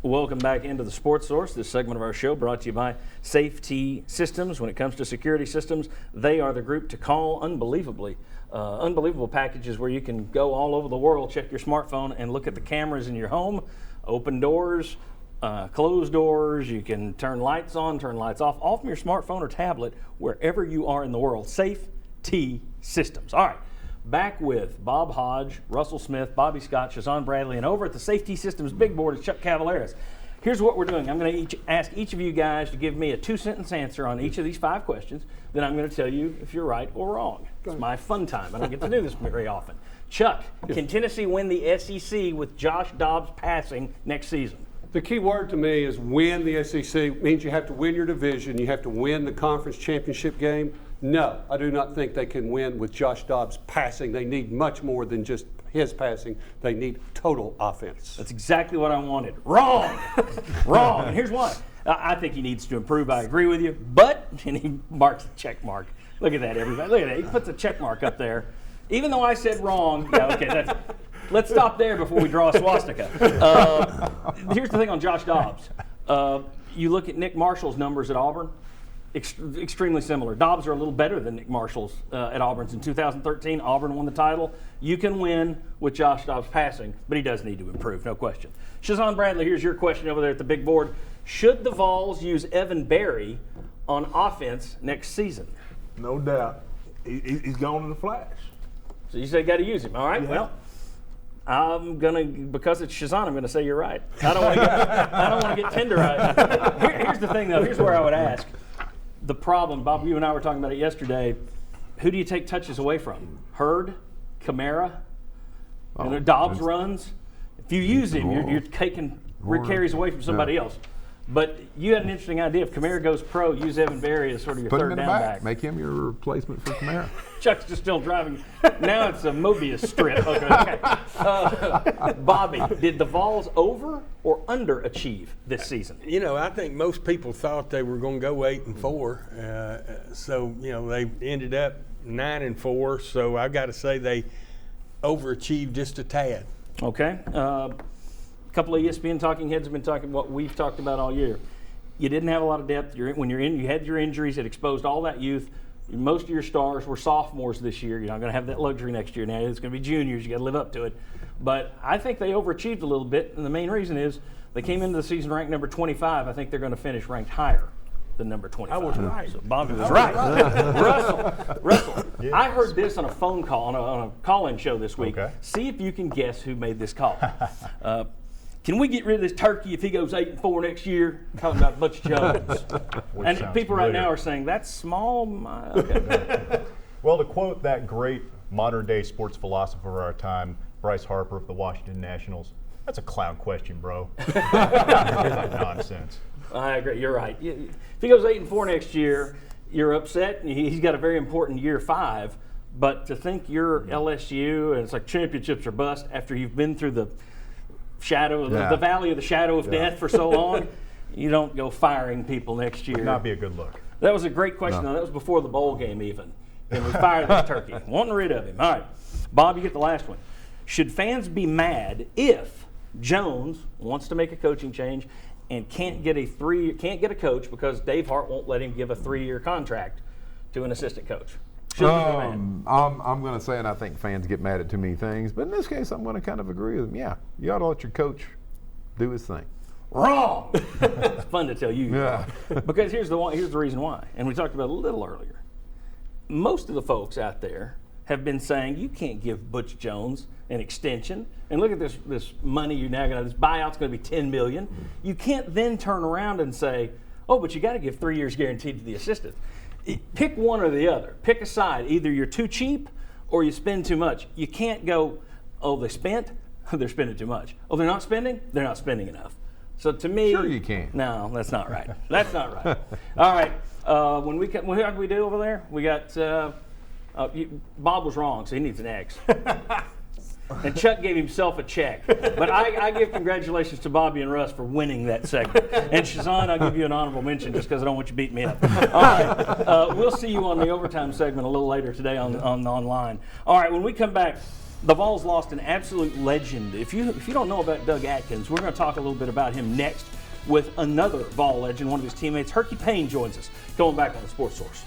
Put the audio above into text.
Welcome back into the Sports Source. This segment of our show brought to you by Safety Systems. When it comes to security systems, they are the group to call. Unbelievable packages where you can go all over the world, check your smartphone, and look at the cameras in your home, open doors, close doors. You can turn lights on, turn lights off, all from your smartphone or tablet, wherever you are in the world. Safety Systems. All right. Back with Bob Hodge, Russell Smith, Bobby Scott, Shazan Bradley, and over at the Safety Systems big board is Chuck Cavaleras. Here's what we're doing. I'm going to ask each of you guys to give me a 2-sentence answer on each of these 5 questions. Then I'm going to tell you if you're right or wrong. It's my fun time. I don't get to do this very often. Chuck, can Tennessee win the SEC with Josh Dobbs passing next season? The key word to me is win the SEC. It means you have to win your division. You have to win the conference championship game. No, I do not think they can win with Josh Dobbs passing. They need much more than just his passing. They need total offense. That's exactly what I wanted. Wrong. Wrong. And here's why. I think he needs to improve. I agree with you. But, and he marks the check mark. Look at that, everybody. Look at that. He puts a check mark up there. Even though I said wrong. Yeah, okay, let's stop there before we draw a swastika. Here's the thing on Josh Dobbs. You look at Nick Marshall's numbers at Auburn. Extremely similar. Dobbs are a little better than Nick Marshall's at Auburn's. In 2013, Auburn won the title. You can win with Josh Dobbs passing, but he does need to improve, no question. Shazan Bradley, here's your question over there at the big board. Should the Vols use Evan Berry on offense next season? No doubt. He's gone in a flash. So you say got to use him. All right, Yeah. Well, I'm going to, because it's Shazan, I'm going to say you're right. I don't want to get tenderized. Here's the thing, though. Here's where I would ask. The problem, Bob, you and I were talking about it yesterday. Who do you take touches away from? Hurd, Kamara, Dobbs runs. If you use him, you're taking carries away from somebody else. But you had an interesting idea. If Kamara goes pro, use Evan Berry as sort of your Put him third in the down back. back. Make him your replacement for Kamara. Chuck's just still driving. Now it's a Mobius strip. Okay. Bobby, did the Vols over or underachieve this season? You know, I think most people thought they were going to go 8-4. So, you know, they ended up 9-4. So I've got to say they overachieved just a tad. Okay. A couple of ESPN talking heads have been talking what we've talked about all year. You didn't have a lot of depth. You had your injuries. It exposed all that youth. Most of your stars were sophomores this year. You're not going to have that luxury next year. Now it's going to be juniors. You got to live up to it. But I think they overachieved a little bit, and the main reason is they came into the season ranked number 25. I think they're going to finish ranked higher than number 25. I was right. So Bobby was right. Russell, yes. I heard this on a phone call, on a call-in show this week. Okay. See if you can guess who made this call. Can we get rid of this turkey if he goes 8-4 next year? I'm talking about Butch Jones. And people right now are saying, that's small. Okay. Well, to quote that great modern-day sports philosopher of our time, Bryce Harper of the Washington Nationals, that's a clown question, bro. Nonsense. I agree. You're right. If he goes 8-4 next year, you're upset. He's got a very important year 5. But to think you're LSU and it's like championships or bust after you've been through the shadow, the valley of the shadow of death for so long, you don't go firing people next year. Would not be a good look. That was a great question. No. That was before the bowl game even. And we fired this turkey, wanting rid of him. All right, Bob, you get the last one. Should fans be mad if Jones wants to make a coaching change and can't get a coach because Dave Hart won't let him give a 3-year contract to an assistant coach? I'm going to say, and I think fans get mad at too many things, but in this case, I'm going to kind of agree with him. Yeah, you ought to let your coach do his thing. Wrong. It's fun to tell you. Yeah. Because here's the reason why, and we talked about it a little earlier. Most of the folks out there have been saying you can't give Butch Jones an extension, and look at this money you're now going to. This buyout's going to be $10 million. You can't then turn around and say, oh, but you got to give 3 years guaranteed to the assistant. Pick one or the other. Pick a side. Either you're too cheap or you spend too much. You can't go, oh, they spent? They're spending too much. Oh, they're not spending? They're not spending enough. So to me, sure you can. No, that's not right. That's not right. All right. How do we do over there? We got Bob was wrong, so he needs an X. And Chuck gave himself a check. But I give congratulations to Bobby and Russ for winning that segment. And Shazan, I'll give you an honorable mention just because I don't want you beating me up. All right. We'll see you on the overtime segment a little later today on online. All right, when we come back, The Vols lost an absolute legend. If you don't know about Doug Atkins, we're going to talk a little bit about him next with another Vol legend, one of his teammates. Herky Payne joins us. Going back on the Sports Source.